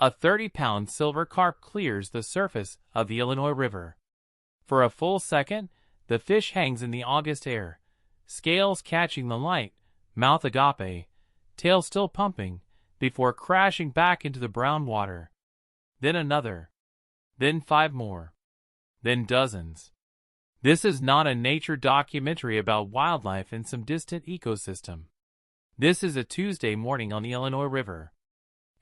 A 30-pound silver carp clears the surface of the Illinois River. For a full second, the fish hangs in the August air, scales catching the light, mouth agape, tail still pumping, before crashing back into the brown water. Then another. Then 5 more. Then dozens. This is not a nature documentary about wildlife in some distant ecosystem. This is a Tuesday morning on the Illinois River.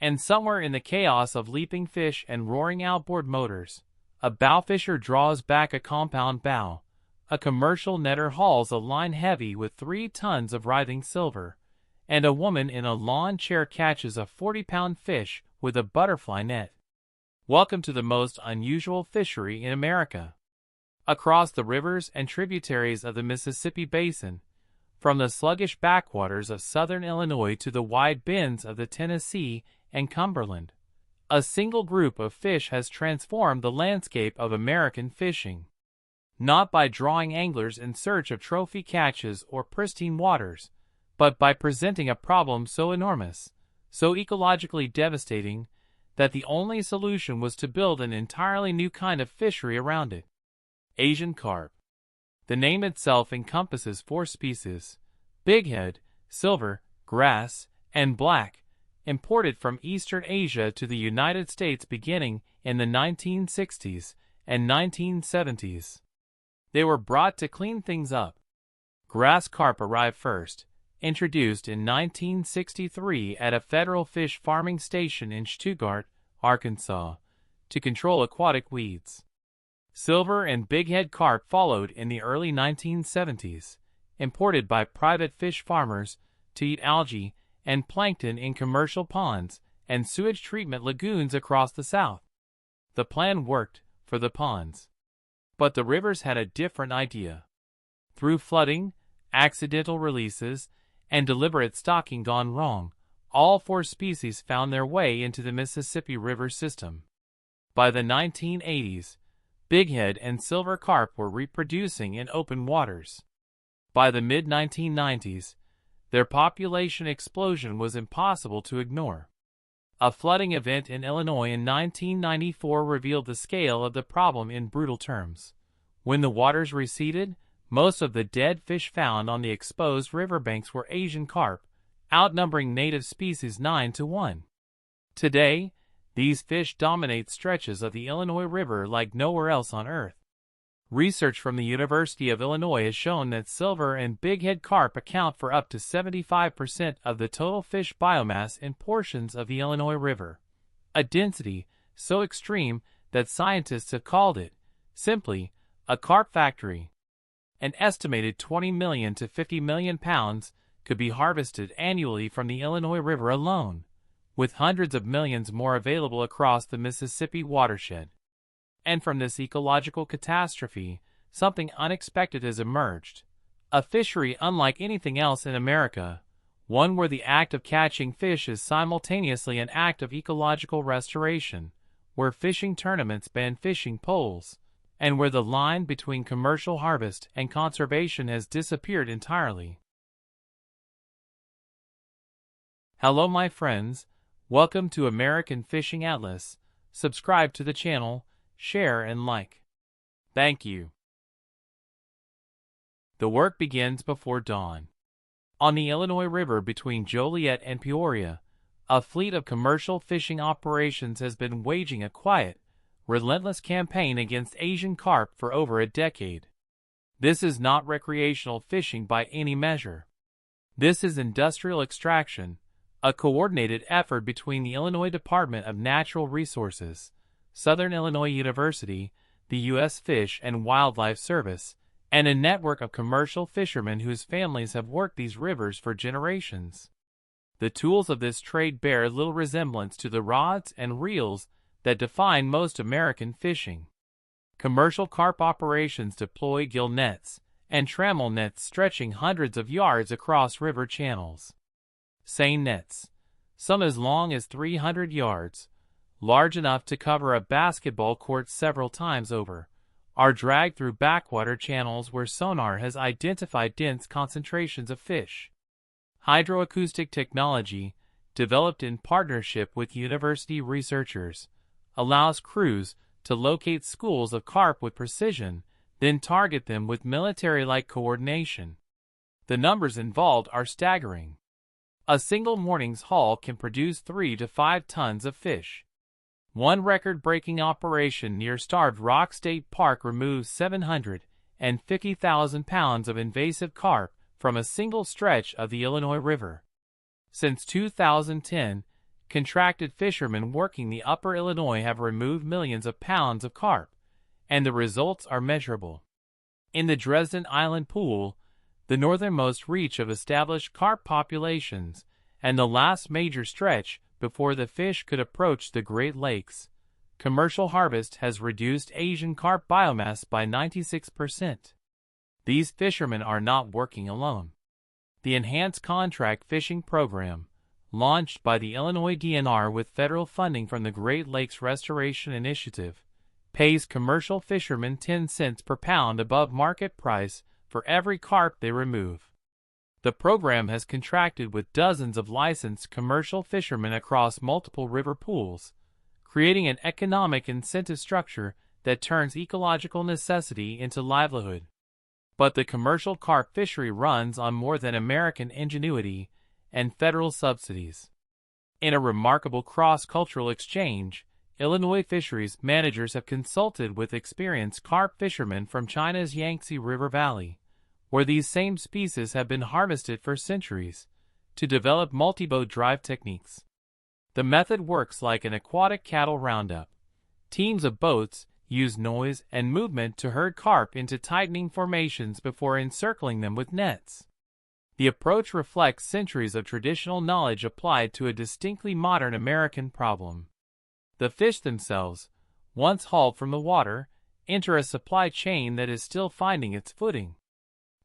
And somewhere in the chaos of leaping fish and roaring outboard motors, a bowfisher draws back a compound bow. A commercial netter hauls a line heavy with 3 tons of writhing silver, and a woman in a lawn chair catches a 40-pound fish with a butterfly net. Welcome to the most unusual fishery in America. Across the rivers and tributaries of the Mississippi Basin, from the sluggish backwaters of southern Illinois to the wide bends of the Tennessee and Cumberland, a single group of fish has transformed the landscape of American fishing. Not by drawing anglers in search of trophy catches or pristine waters, but by presenting a problem so enormous, so ecologically devastating, that the only solution was to build an entirely new kind of fishery around it. Asian carp. The name itself encompasses 4 species: bighead, silver, grass, and black, imported from Eastern Asia to the United States beginning in the 1960s and 1970s. They were brought to clean things up. Grass carp arrived first, introduced in 1963 at a federal fish farming station in Stuttgart, Arkansas, to control aquatic weeds. Silver and bighead carp followed in the early 1970s, imported by private fish farmers to eat algae and plankton in commercial ponds and sewage treatment lagoons across the South. The plan worked for the ponds. But the rivers had a different idea. Through flooding, accidental releases, and deliberate stocking gone wrong, all 4 species found their way into the Mississippi River system. By the 1980s, bighead and silver carp were reproducing in open waters. By the mid-1990s, their population explosion was impossible to ignore. A flooding event in Illinois in 1994 revealed the scale of the problem in brutal terms. When the waters receded, most of the dead fish found on the exposed riverbanks were Asian carp, outnumbering native species 9-1. Today, these fish dominate stretches of the Illinois River like nowhere else on Earth. Research from the University of Illinois has shown that silver and bighead carp account for up to 75% of the total fish biomass in portions of the Illinois River, a density so extreme that scientists have called it, simply, a carp factory. An estimated 20 million to 50 million pounds could be harvested annually from the Illinois River alone, with hundreds of millions more available across the Mississippi watershed. And from this ecological catastrophe, something unexpected has emerged. A fishery unlike anything else in America, one where the act of catching fish is simultaneously an act of ecological restoration, where fishing tournaments ban fishing poles, and where the line between commercial harvest and conservation has disappeared entirely. Hello my friends, welcome to American Fishing Atlas. Subscribe to the channel, share and like. Thank you. The work begins before dawn. On the Illinois River between Joliet and Peoria, a fleet of commercial fishing operations has been waging a quiet, relentless campaign against Asian carp for over a decade. This is not recreational fishing by any measure. This is industrial extraction, a coordinated effort between the Illinois Department of Natural Resources, Southern Illinois University, the U.S. Fish and Wildlife Service, and a network of commercial fishermen whose families have worked these rivers for generations. The tools of this trade bear little resemblance to the rods and reels that define most American fishing. Commercial carp operations deploy gill nets and trammel nets stretching hundreds of yards across river channels. Seine nets, some as long as 300 yards, large enough to cover a basketball court several times over, are dragged through backwater channels where sonar has identified dense concentrations of fish. Hydroacoustic technology, developed in partnership with university researchers, allows crews to locate schools of carp with precision, then target them with military-like coordination. The numbers involved are staggering. A single morning's haul can produce 3 to 5 tons of fish. One record-breaking operation near Starved Rock State Park removes 750,000 pounds of invasive carp from a single stretch of the Illinois River. Since 2010, contracted fishermen working the upper Illinois have removed millions of pounds of carp, and the results are measurable. In the Dresden Island Pool, the northernmost reach of established carp populations, and the last major stretch before the fish could approach the Great Lakes, commercial harvest has reduced Asian carp biomass by 96%. These fishermen are not working alone. The Enhanced Contract Fishing Program, launched by the Illinois DNR with federal funding from the Great Lakes Restoration Initiative, pays commercial fishermen 10 cents per pound above market price for every carp they remove. The program has contracted with dozens of licensed commercial fishermen across multiple river pools, creating an economic incentive structure that turns ecological necessity into livelihood. But the commercial carp fishery runs on more than American ingenuity and federal subsidies. In a remarkable cross-cultural exchange, Illinois fisheries managers have consulted with experienced carp fishermen from China's Yangtze River Valley, where these same species have been harvested for centuries, to develop multi-boat drive techniques. The method works like an aquatic cattle roundup. Teams of boats use noise and movement to herd carp into tightening formations before encircling them with nets. The approach reflects centuries of traditional knowledge applied to a distinctly modern American problem. The fish themselves, once hauled from the water, enter a supply chain that is still finding its footing.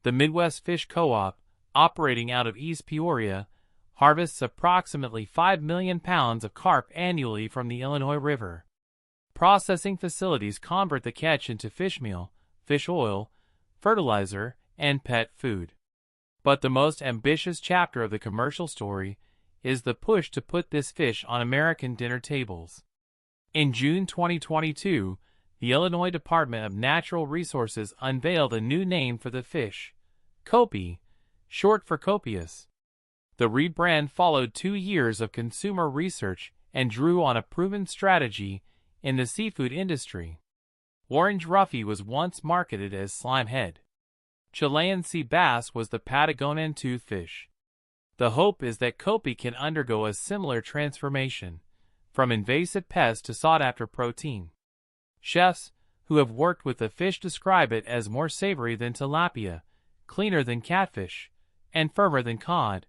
The Midwest Fish Co-op, operating out of East Peoria, harvests approximately 5 million pounds of carp annually from the Illinois River. Processing facilities convert the catch into fish meal, fish oil, fertilizer, and pet food. But the most ambitious chapter of the commercial story is the push to put this fish on American dinner tables. In June 2022, the Illinois Department of Natural Resources unveiled a new name for the fish, Kopi, short for copious. The rebrand followed 2 years of consumer research and drew on a proven strategy in the seafood industry. Orange roughy was once marketed as slimehead. Chilean sea bass was the Patagonian toothfish. The hope is that Kopi can undergo a similar transformation, from invasive pest to sought-after protein. Chefs who have worked with the fish describe it as more savory than tilapia, cleaner than catfish, and firmer than cod,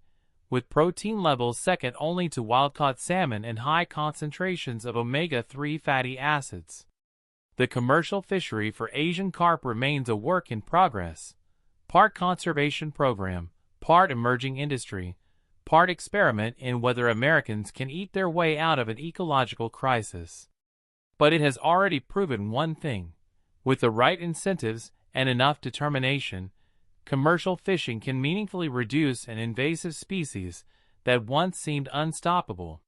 with protein levels second only to wild-caught salmon and high concentrations of omega-3 fatty acids. The commercial fishery for Asian carp remains a work in progress, part conservation program, part emerging industry, part experiment in whether Americans can eat their way out of an ecological crisis. But it has already proven one thing: with the right incentives and enough determination, commercial fishing can meaningfully reduce an invasive species that once seemed unstoppable.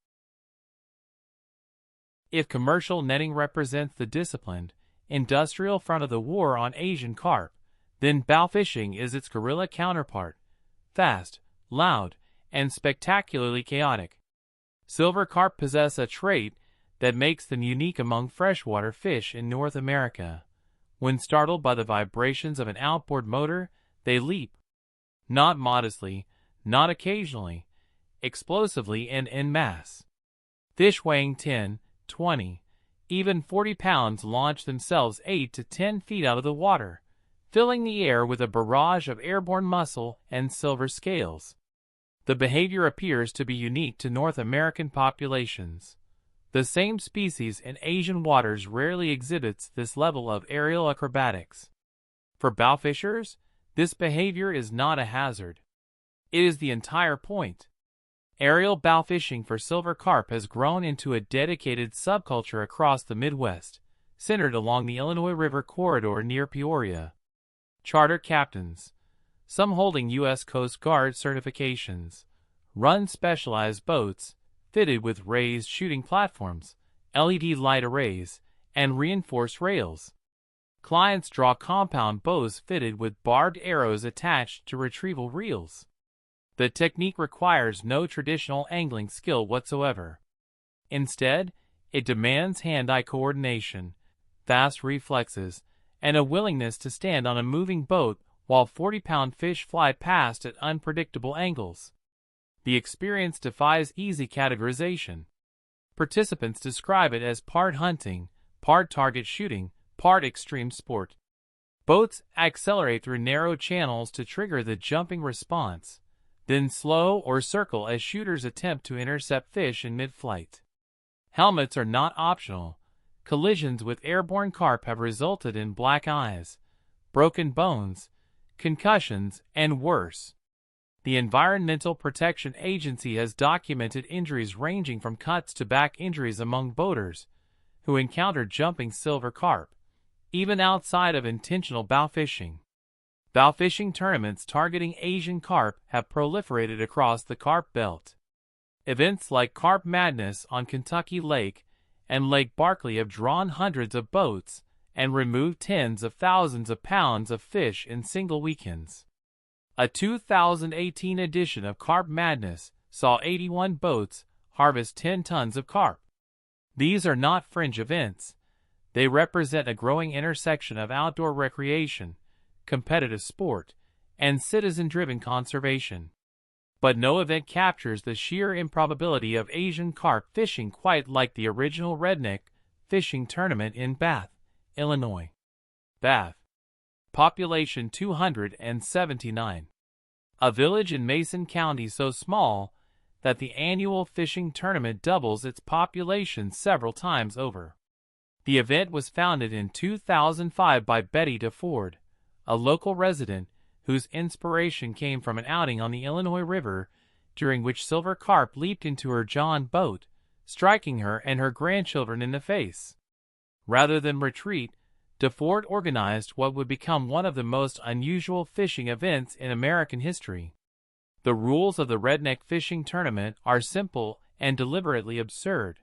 If commercial netting represents the disciplined, industrial front of the war on Asian carp, then bow fishing is its guerrilla counterpart, fast, loud, and spectacularly chaotic. Silver carp possess a trait that makes them unique among freshwater fish in North America. When startled by the vibrations of an outboard motor, they leap. Not modestly, not occasionally, explosively and en masse. Fish weighing 10, 20, even 40 pounds launch themselves 8 to 10 feet out of the water, filling the air with a barrage of airborne muscle and silver scales. The behavior appears to be unique to North American populations. The same species in Asian waters rarely exhibits this level of aerial acrobatics. For bowfishers, this behavior is not a hazard. It is the entire point. Aerial bow fishing for silver carp has grown into a dedicated subculture across the Midwest, centered along the Illinois River corridor near Peoria. Charter captains, some holding U.S. Coast Guard certifications, run specialized boats fitted with raised shooting platforms, LED light arrays, and reinforced rails. Clients draw compound bows fitted with barbed arrows attached to retrieval reels. The technique requires no traditional angling skill whatsoever. Instead, it demands hand-eye coordination, fast reflexes, and a willingness to stand on a moving boat while 40-pound fish fly past at unpredictable angles. The experience defies easy categorization. Participants describe it as part hunting, part target shooting, part extreme sport. Boats accelerate through narrow channels to trigger the jumping response, then slow or circle as shooters attempt to intercept fish in mid-flight. Helmets are not optional. Collisions with airborne carp have resulted in black eyes, broken bones, concussions, and worse. The Environmental Protection Agency has documented injuries ranging from cuts to back injuries among boaters who encountered jumping silver carp, even outside of intentional bow fishing. Bow fishing tournaments targeting Asian carp have proliferated across the carp belt. Events like Carp Madness on Kentucky Lake and Lake Barkley have drawn hundreds of boats and removed tens of thousands of pounds of fish in single weekends. A 2018 edition of Carp Madness saw 81 boats harvest 10 tons of carp. These are not fringe events. They represent a growing intersection of outdoor recreation, competitive sport, and citizen-driven conservation. But no event captures the sheer improbability of Asian carp fishing quite like the original redneck fishing tournament in Bath, Illinois. Bath. Population 279. A village in Mason County so small that the annual fishing tournament doubles its population several times over. The event was founded in 2005 by Betty DeFord, a local resident whose inspiration came from an outing on the Illinois River during which silver carp leaped into her John boat, striking her and her grandchildren in the face. Rather than retreat, DeFord organized what would become one of the most unusual fishing events in American history. The rules of the Redneck Fishing Tournament are simple and deliberately absurd.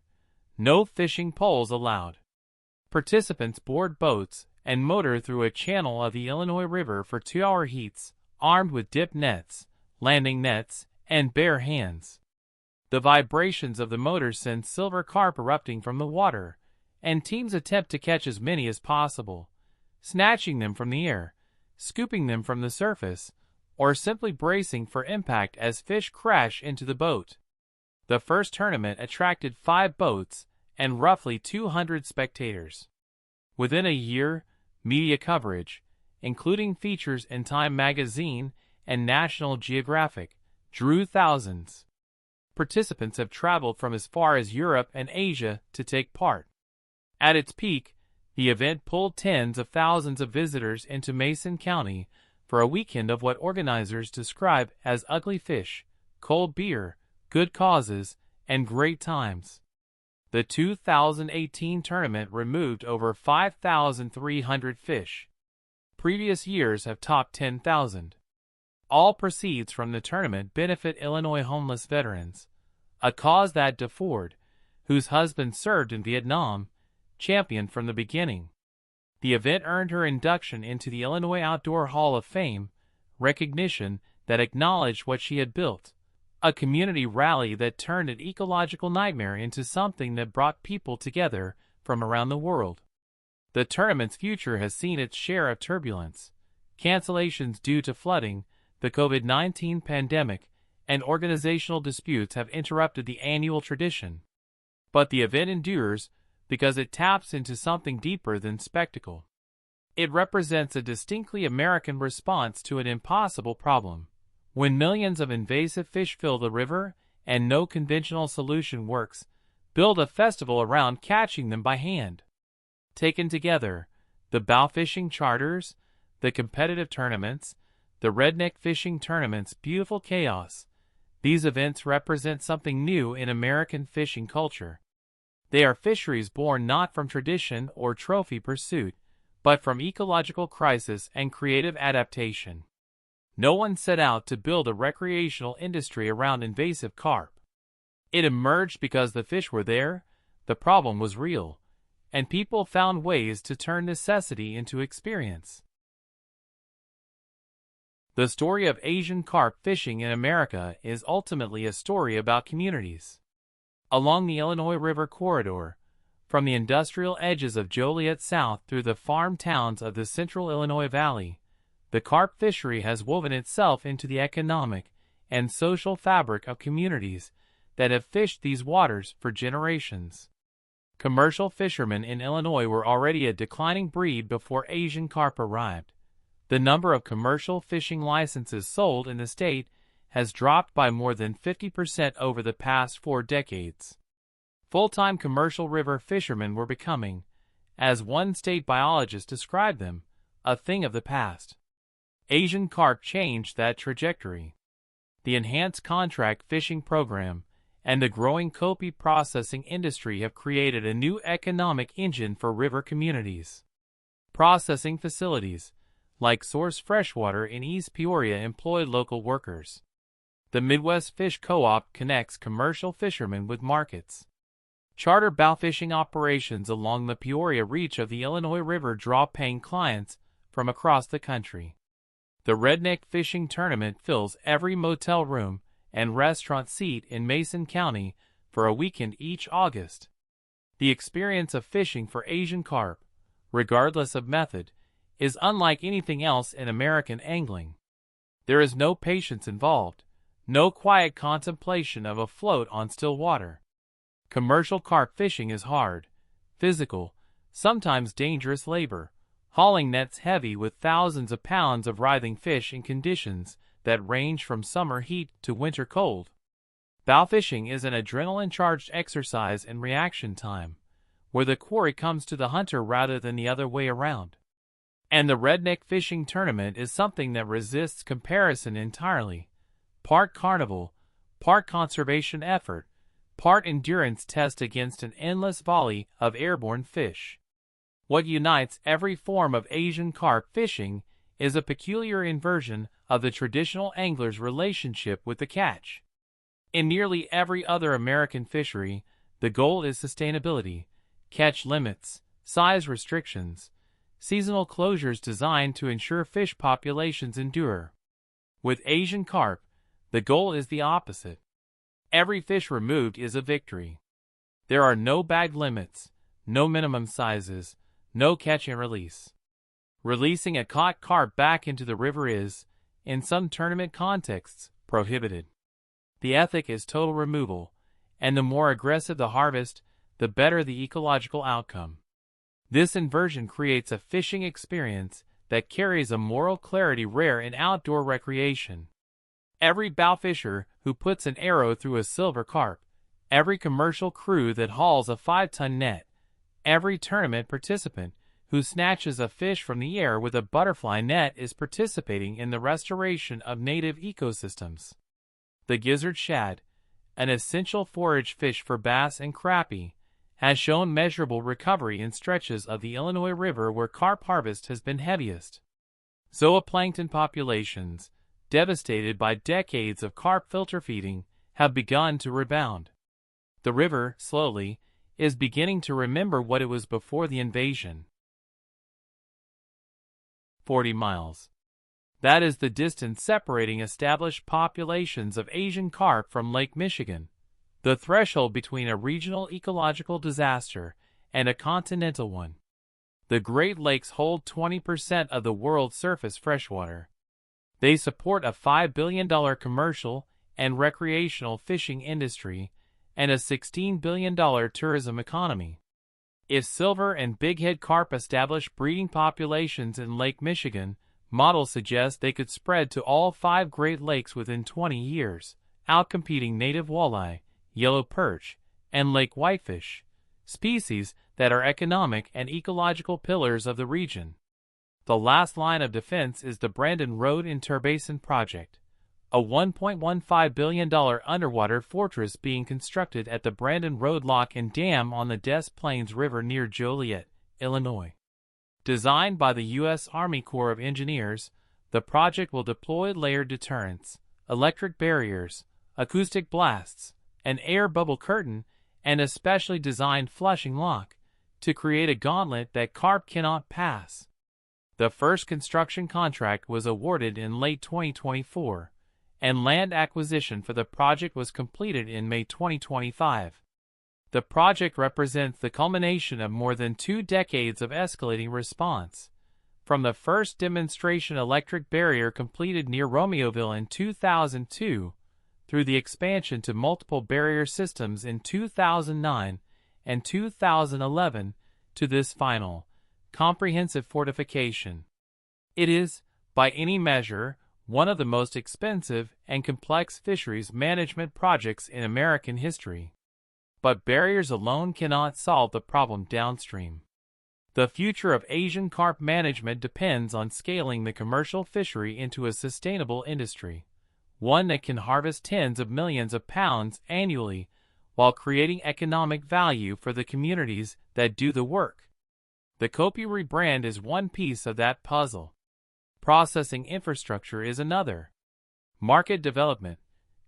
No fishing poles allowed. Participants board boats and motor through a channel of the Illinois River for 2-hour heats, armed with dip nets, landing nets, and bare hands. The vibrations of the motor send silver carp erupting from the water, and teams attempt to catch as many as possible, snatching them from the air, scooping them from the surface, or simply bracing for impact as fish crash into the boat. The first tournament attracted 5 boats and roughly 200 spectators. Within a year, media coverage, including features in Time magazine and National Geographic, drew thousands. Participants have traveled from as far as Europe and Asia to take part. At its peak, the event pulled tens of thousands of visitors into Mason County for a weekend of what organizers describe as ugly fish, cold beer, good causes, and great times. The 2018 tournament removed over 5,300 fish. Previous years have topped 10,000. All proceeds from the tournament benefit Illinois homeless veterans, a cause that DeFord, whose husband served in Vietnam, championed from the beginning. The event earned her induction into the Illinois Outdoor Hall of Fame, recognition that acknowledged what she had built, a community rally that turned an ecological nightmare into something that brought people together from around the world. The tournament's future has seen its share of turbulence, cancellations due to flooding, the COVID-19 pandemic, and organizational disputes have interrupted the annual tradition. But the event endures because it taps into something deeper than spectacle. It represents a distinctly American response to an impossible problem. When millions of invasive fish fill the river and no conventional solution works, build a festival around catching them by hand. Taken together, the bow fishing charters, the competitive tournaments, the redneck fishing tournament's beautiful chaos, these events represent something new in American fishing culture. They are fisheries born not from tradition or trophy pursuit, but from ecological crisis and creative adaptation. No one set out to build a recreational industry around invasive carp. It emerged because the fish were there, the problem was real, and people found ways to turn necessity into experience. The story of Asian carp fishing in America is ultimately a story about communities. Along the Illinois River corridor, from the industrial edges of Joliet south through the farm towns of the central Illinois Valley, the carp fishery has woven itself into the economic and social fabric of communities that have fished these waters for generations. Commercial fishermen in Illinois were already a declining breed before Asian carp arrived. The number of commercial fishing licenses sold in the state has dropped by more than 50% over the past 4 decades. Full-time commercial river fishermen were becoming, as one state biologist described them, a thing of the past. Asian carp changed that trajectory. The enhanced contract fishing program and the growing copy processing industry have created a new economic engine for river communities. Processing facilities, like Source Freshwater in East Peoria, employ local workers. The Midwest Fish Co-op connects commercial fishermen with markets. Charter bow fishing operations along the Peoria reach of the Illinois River draw paying clients from across the country. The Redneck Fishing Tournament fills every motel room and restaurant seat in Mason County for a weekend each August. The experience of fishing for Asian carp, regardless of method, is unlike anything else in American angling. There is no patience involved, no quiet contemplation of a float on still water. Commercial carp fishing is hard, physical, sometimes dangerous labor, hauling nets heavy with thousands of pounds of writhing fish in conditions that range from summer heat to winter cold. Bow fishing is an adrenaline-charged exercise in reaction time, where the quarry comes to the hunter rather than the other way around. And the Redneck Fishing Tournament is something that resists comparison entirely. Part carnival, part conservation effort, part endurance test against an endless volley of airborne fish. What unites every form of Asian carp fishing is a peculiar inversion of the traditional angler's relationship with the catch. In nearly every other American fishery, the goal is sustainability, catch limits, size restrictions, seasonal closures designed to ensure fish populations endure. With Asian carp, the goal is the opposite. Every fish removed is a victory. There are no bag limits, no minimum sizes, no catch and release. Releasing a caught carp back into the river is, in some tournament contexts, prohibited. The ethic is total removal, and the more aggressive the harvest, the better the ecological outcome. This inversion creates a fishing experience that carries a moral clarity rare in outdoor recreation. Every bow fisher who puts an arrow through a silver carp, every commercial crew that hauls a 5-ton net, every tournament participant who snatches a fish from the air with a butterfly net is participating in the restoration of native ecosystems. The gizzard shad, an essential forage fish for bass and crappie, has shown measurable recovery in stretches of the Illinois River where carp harvest has been heaviest. Zooplankton populations, devastated by decades of carp filter feeding, have begun to rebound. The river, slowly, is beginning to remember what it was before the invasion. 40 miles. That is the distance separating established populations of Asian carp from Lake Michigan, the threshold between a regional ecological disaster and a continental one. The Great Lakes hold 20% of the world's surface freshwater. They support a $5 billion commercial and recreational fishing industry and a $16 billion tourism economy. If silver and bighead carp establish breeding populations in Lake Michigan, models suggest they could spread to all 5 Great Lakes within 20 years, outcompeting native walleye, yellow perch, and lake whitefish, species that are economic and ecological pillars of the region. The last line of defense is the Brandon Road Interbasin Project, a $1.15 billion underwater fortress being constructed at the Brandon Road Lock and Dam on the Des Plaines River near Joliet, Illinois. Designed by the U.S. Army Corps of Engineers, the project will deploy layered deterrents, electric barriers, acoustic blasts, an air bubble curtain, and a specially designed flushing lock to create a gauntlet that carp cannot pass. The first construction contract was awarded in late 2024, and land acquisition for the project was completed in May 2025. The project represents the culmination of more than 2 decades of escalating response, from the first demonstration electric barrier completed near Romeoville in 2002, through the expansion to multiple barrier systems in 2009 and 2011, to this final, comprehensive fortification. It is, by any measure, one of the most expensive and complex fisheries management projects in American history. But barriers alone cannot solve the problem downstream. The future of Asian carp management depends on scaling the commercial fishery into a sustainable industry, one that can harvest tens of millions of pounds annually while creating economic value for the communities that do the work. The Fishery brand is one piece of that puzzle. Processing infrastructure is another. Market development,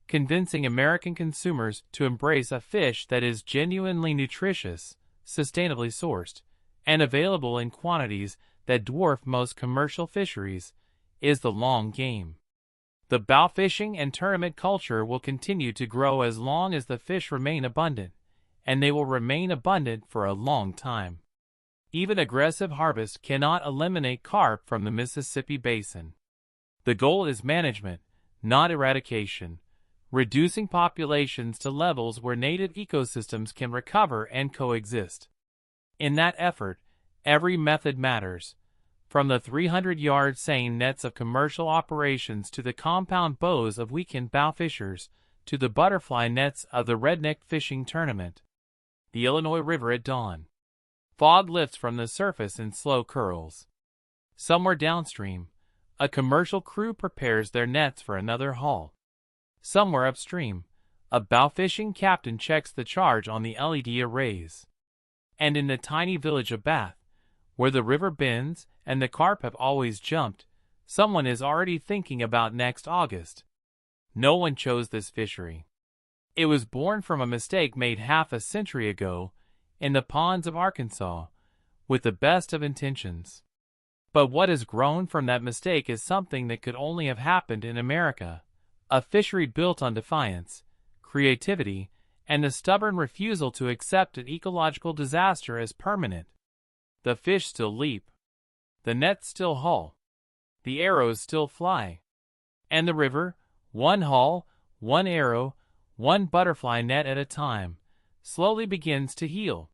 convincing American consumers to embrace a fish that is genuinely nutritious, sustainably sourced, and available in quantities that dwarf most commercial fisheries, is the long game. The bow fishing and tournament culture will continue to grow as long as the fish remain abundant, and they will remain abundant for a long time. Even aggressive harvest cannot eliminate carp from the Mississippi Basin. The goal is management, not eradication, reducing populations to levels where native ecosystems can recover and coexist. In that effort, every method matters, from the 300-yard seine nets of commercial operations to the compound bows of weekend bow fishers to the butterfly nets of the redneck fishing tournament. The Illinois River at dawn. Fog lifts from the surface in slow curls. Somewhere downstream, a commercial crew prepares their nets for another haul. Somewhere upstream, a bow fishing captain checks the charge on the LED arrays. And in the tiny village of Bath, where the river bends and the carp have always jumped, someone is already thinking about next August. No one chose this fishery. It was born from a mistake made half a century ago in the ponds of Arkansas, with the best of intentions. But what has grown from that mistake is something that could only have happened in America, a fishery built on defiance, creativity, and the stubborn refusal to accept an ecological disaster as permanent. The fish still leap. The nets still haul. The arrows still fly. And the river, one haul, one arrow, one butterfly net at a time, slowly begins to heal.